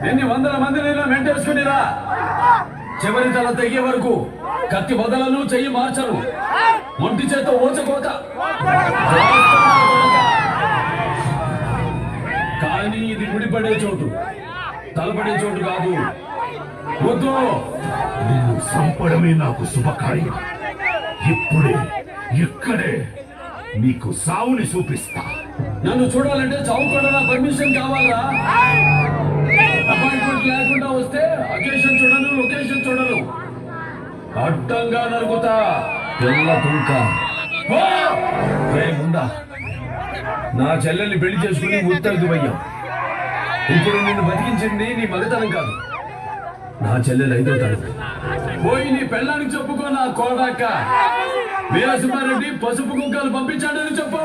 ఎన్ని వందల మందినైనా మెంటేసుకునిరా. చివరి తల తెగే వరకు కత్తి బదలను చెయ్యి మార్చను. ఒంటి చేత ఓచకోత. కానీ ఇది ముడిపడే చోటు, తలపడే చోటు కాదు. వద్దు, నిన్ను చంపడమే నాకు శుభకార్యం. ఇప్పుడే ఇక్కడే నీకు సావుని చూపిస్తా. నన్ను చూడాలంటే చౌకుండా పర్మిషన్ కావాలా? అపాయింట్మెంట్ లేకుండా వస్తే అకేషన్ చూడను, లొకేషన్ చూడను. అడ్డంగా నరుగుతా. పిల్ల తుంక ఉందా? నా చెల్లెల్ని పెళ్లి చేసుకుని ఉత్తరకు పోయాం. ఇప్పుడు నిన్ను బతికించింది నీ మగతనం కాదు, నా చెల్లెలు 5వ తరగతి. పోయి నీ పెళ్ళానికి చెప్పుకో. నా కోడక్క వీరసింహారెడ్డి పసుపు కుంకాలు పంపించాడని చెప్పు.